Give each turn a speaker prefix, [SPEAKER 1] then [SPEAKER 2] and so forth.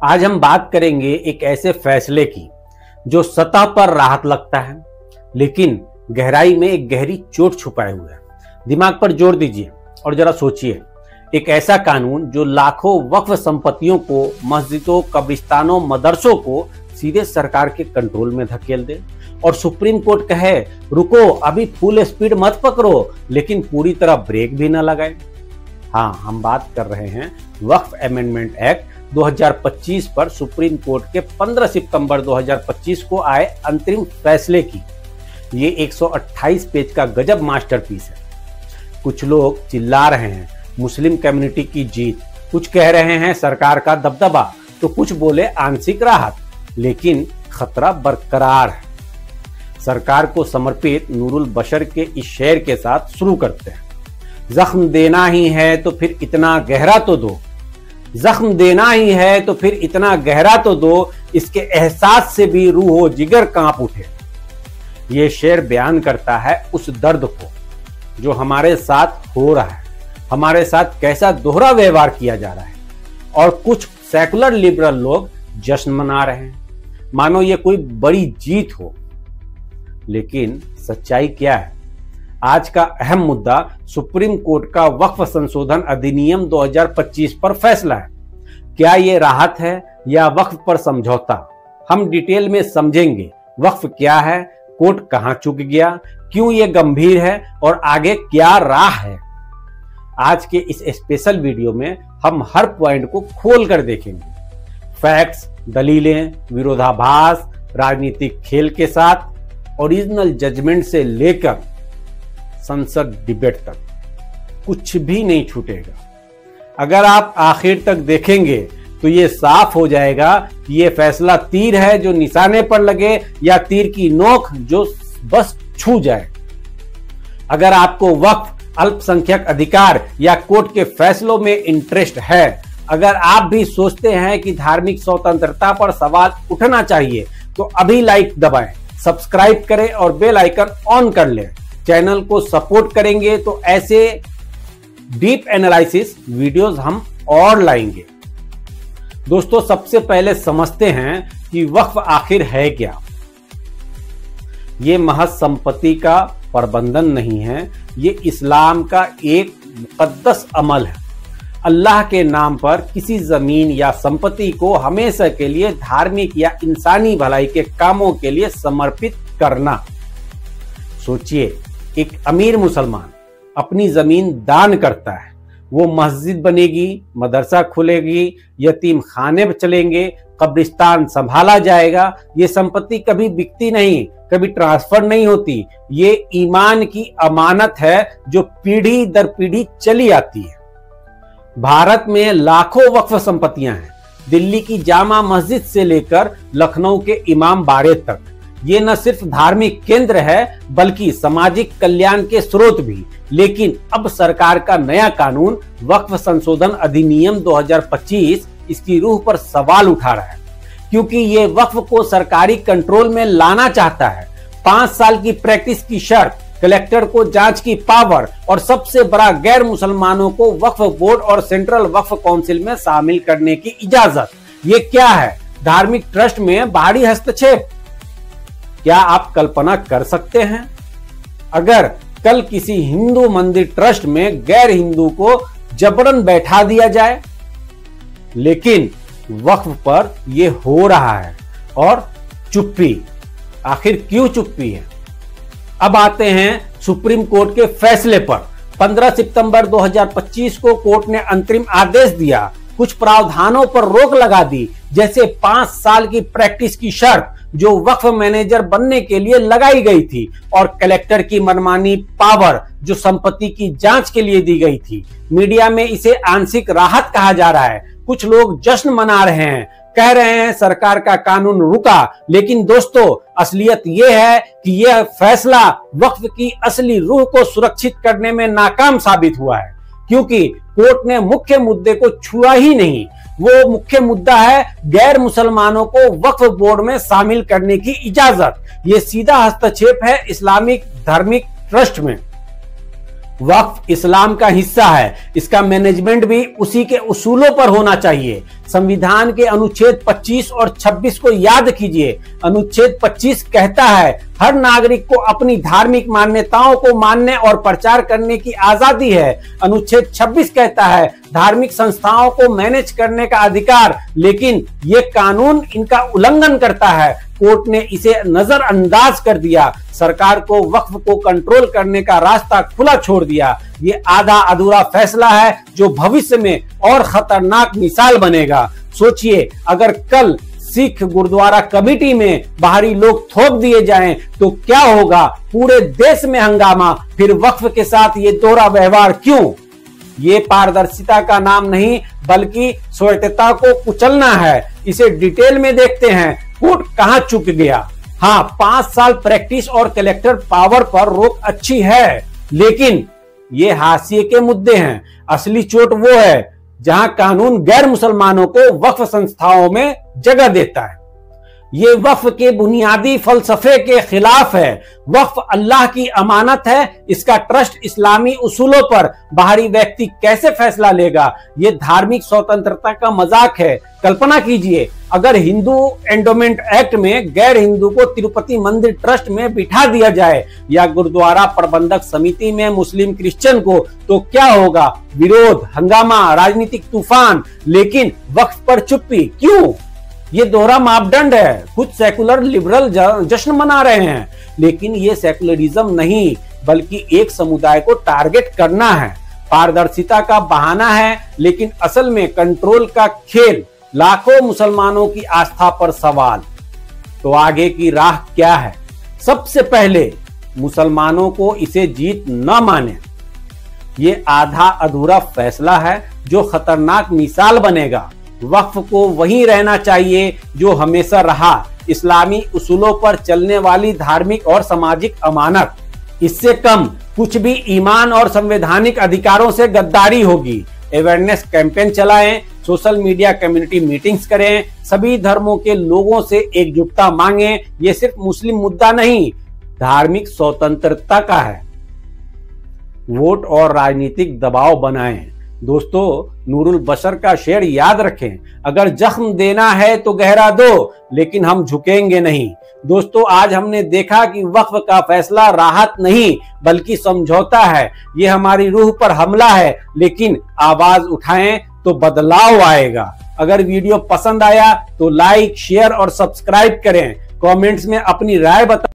[SPEAKER 1] आज हम बात करेंगे एक ऐसे फैसले की जो सतह पर राहत लगता है लेकिन गहराई में एक गहरी चोट छुपाए हुए है। दिमाग पर जोर दीजिए और जरा सोचिए, एक ऐसा कानून जो लाखों वक्फ संपत्तियों को, मस्जिदों, कब्रिस्तानों, मदरसों को सीधे सरकार के कंट्रोल में धकेल दे और सुप्रीम कोर्ट कहे रुको, अभी फुल स्पीड मत पकड़ो, लेकिन पूरी तरह ब्रेक भी न लगाए। हाँ, हम बात कर रहे हैं वक्फ अमेंडमेंट एक्ट 2025 पर सुप्रीम कोर्ट के 15 सितंबर 2025 को आए अंतरिम फैसले की। ये 128 पेज का गजब मास्टरपीस है। कुछ लोग चिल्ला रहे हैं मुस्लिम कम्युनिटी की जीत, कुछ कह रहे हैं सरकार का दबदबा, तो कुछ बोले आंशिक राहत, लेकिन खतरा बरकरार है। सरकार को समर्पित नूरुल बशर के इस शेर के साथ शुरू करते हैं। जख्म देना ही है तो फिर इतना गहरा तो दो, जख्म देना ही है तो फिर इतना गहरा तो दो, इसके एहसास से भी रूह जिगर कांप उठे। ये शेर बयान करता है उस दर्द को जो हमारे साथ हो रहा है, हमारे साथ कैसा दोहरा व्यवहार किया जा रहा है, और कुछ सेकुलर लिबरल लोग जश्न मना रहे हैं मानो ये कोई बड़ी जीत हो। लेकिन सच्चाई क्या है? आज का अहम मुद्दा सुप्रीम कोर्ट का वक्फ संशोधन अधिनियम 2025 पर फैसला है। क्या ये राहत है या वक्फ पर समझौता? हम डिटेल में समझेंगे वक्फ क्या है, कोर्ट कहां चूक गया, क्यों ये गंभीर है और आगे क्या राह है। आज के इस स्पेशल वीडियो में हम हर पॉइंट को खोल कर देखेंगे। फैक्ट्स, दलीलें, विरोधाभास, राजनीतिक खेल के साथ ओरिजिनल जजमेंट से लेकर संसद डिबेट तक कुछ भी नहीं छूटेगा। अगर आप आखिर तक देखेंगे तो ये साफ हो जाएगा कि ये फैसला तीर है जो निशाने पर लगे या तीर की नोक जो बस छू जाए। अगर आपको वक्फ, अल्पसंख्यक अधिकार या कोर्ट के फैसलों में इंटरेस्ट है, अगर आप भी सोचते हैं कि धार्मिक स्वतंत्रता पर सवाल उठना चाहिए, तो अभी लाइक दबाएं, सब्सक्राइब करें और बेल आइकन ऑन कर लें। चैनल को सपोर्ट करेंगे तो ऐसे डीप एनालिसिस वीडियोस हम और लाएंगे। दोस्तों, सबसे पहले समझते हैं कि वक्फ आखिर है क्या। ये महज संपत्ति का प्रबंधन नहीं है, ये इस्लाम का एक मुकद्दस अमल है। अल्लाह के नाम पर किसी जमीन या संपत्ति को हमेशा के लिए धार्मिक या इंसानी भलाई के कामों के लिए समर्पित करना। सोचिए, एक अमीर मुसलमान अपनी जमीन दान करता है, वो मस्जिद बनेगी, मदरसा खुलेगी, यतीम खाने चलेंगे, कब्रिस्तान संभाला जाएगा। ये संपत्ति कभी बिकती नहीं, कभी ट्रांसफर नहीं होती। ये ईमान की अमानत है जो पीढ़ी दर पीढ़ी चली आती है। भारत में लाखों वक्फ संपत्तियां हैं, दिल्ली की जामा मस्जिद से लेकर लखनऊ के इमाम बाड़े तक। ये न सिर्फ धार्मिक केंद्र है बल्कि सामाजिक कल्याण के स्रोत भी। लेकिन अब सरकार का नया कानून वक्फ संशोधन अधिनियम 2025 इसकी रूह पर सवाल उठा रहा है, क्योंकि ये वक्फ को सरकारी कंट्रोल में लाना चाहता है। 5 साल की प्रैक्टिस की शर्त, कलेक्टर को जांच की पावर और सबसे बड़ा गैर मुसलमानों को वक्फ बोर्ड और सेंट्रल वक्फ काउंसिल में शामिल करने की इजाजत। ये क्या है? धार्मिक ट्रस्ट में बाहरी हस्तक्षेप। क्या आप कल्पना कर सकते हैं अगर कल किसी हिंदू मंदिर ट्रस्ट में गैर हिंदू को जबरन बैठा दिया जाए? लेकिन वक्फ पर यह हो रहा है और चुप्पी। आखिर क्यों चुप्पी है? अब आते हैं सुप्रीम कोर्ट के फैसले पर। 15 सितंबर 2025 को कोर्ट ने अंतरिम आदेश दिया, कुछ प्रावधानों पर रोक लगा दी, जैसे 5 साल की प्रैक्टिस की शर्त जो वक्फ मैनेजर बनने के लिए लगाई गई थी, और कलेक्टर की मनमानी पावर जो संपत्ति की जांच के लिए दी गई थी। मीडिया में इसे आंशिक राहत कहा जा रहा है। कुछ लोग जश्न मना रहे हैं, कह रहे हैं सरकार का कानून रुका। लेकिन दोस्तों, असलियत यह है कि यह फैसला वक्फ की असली रूह को सुरक्षित करने में नाकाम साबित हुआ है, क्योंकि कोर्ट ने मुख्य मुद्दे को छुआ ही नहीं। वो मुख्य मुद्दा है गैर मुसलमानों को वक्फ बोर्ड में शामिल करने की इजाजत। ये सीधा हस्तक्षेप है इस्लामिक धार्मिक ट्रस्ट में। वक्फ इस्लाम का हिस्सा है, इसका मैनेजमेंट भी उसी के उसूलों पर होना चाहिए। संविधान के अनुच्छेद 25 और 26 को याद कीजिए। अनुच्छेद 25 कहता है हर नागरिक को अपनी धार्मिक मान्यताओं को मानने और प्रचार करने की आजादी है। अनुच्छेद 26 कहता है धार्मिक संस्थाओं को मैनेज करने का अधिकार, लेकिन ये कानून इनका उल्लंघन करता है। कोर्ट ने इसे नजरअंदाज कर दिया। सरकार को वक्फ को कंट्रोल करने का रास्ता खुला छोड़ दिया। ये आधा अधूरा फैसला है जो भविष्य में और खतरनाक मिसाल बनेगा। सोचिए, अगर कल सिख गुरुद्वारा कमेटी में बाहरी लोग थोप दिए जाएं तो क्या होगा? पूरे देश में हंगामा। फिर वक्फ के साथ ये दोहरा व्यवहार क्यों? ये पारदर्शिता का नाम नहीं बल्कि स्वायत्तता को कुचलना है। इसे डिटेल में देखते हैं। कोर्ट कहां चूक गया? हाँ, 5 साल प्रैक्टिस और कलेक्टर पावर पर रोक अच्छी है, लेकिन ये हाशिए के मुद्दे हैं। असली चोट वो है जहां कानून गैर मुसलमानों को वक्फ संस्थाओं में जगह देता है। ये वक्फ के बुनियादी फलसफे के खिलाफ है। वक्फ अल्लाह की अमानत है, इसका ट्रस्ट इस्लामी उसूलों पर बाहरी व्यक्ति कैसे फैसला लेगा? ये धार्मिक स्वतंत्रता का मजाक है। कल्पना कीजिए, अगर हिंदू एंडोमेंट एक्ट में गैर हिंदू को तिरुपति मंदिर ट्रस्ट में बिठा दिया जाए या गुरुद्वारा प्रबंधक समिति में मुस्लिम क्रिश्चियन को, तो क्या होगा? विरोध, हंगामा, राजनीतिक तूफान। लेकिन वक्फ पर चुप्पी क्यों? ये दोहरा मापदंड है। कुछ सेकुलर लिबरल जश्न मना रहे हैं, लेकिन ये सेकुलरिज्म नहीं बल्कि एक समुदाय को टारगेट करना है। पारदर्शिता का बहाना है, लेकिन असल में कंट्रोल का खेल। लाखों मुसलमानों की आस्था पर सवाल। तो आगे की राह क्या है? सबसे पहले मुसलमानों को इसे जीत न माने। ये आधा अधूरा फैसला है जो खतरनाक मिसाल बनेगा। वक्फ को वहीं रहना चाहिए जो हमेशा रहा, इस्लामी उसूलों पर चलने वाली धार्मिक और सामाजिक अमानत। इससे कम कुछ भी ईमान और संवैधानिक अधिकारों से गद्दारी होगी। अवेयरनेस कैंपेन चलाएं, सोशल मीडिया कम्युनिटी मीटिंग्स करें, सभी धर्मों के लोगों से एकजुटता मांगें। ये सिर्फ मुस्लिम मुद्दा नहीं, धार्मिक स्वतंत्रता का है। वोट और राजनीतिक दबाव बनाएं। दोस्तों, नूरुल बशर का शेर याद रखें, अगर जख्म देना है तो गहरा दो, लेकिन हम झुकेंगे नहीं। दोस्तों, आज हमने देखा कि वक्फ का फैसला राहत नहीं बल्कि समझौता है। ये हमारी रूह पर हमला है, लेकिन आवाज उठाएं तो बदलाव आएगा। अगर वीडियो पसंद आया तो लाइक, शेयर और सब्सक्राइब करें। कमेंट्स में अपनी राय बताएं।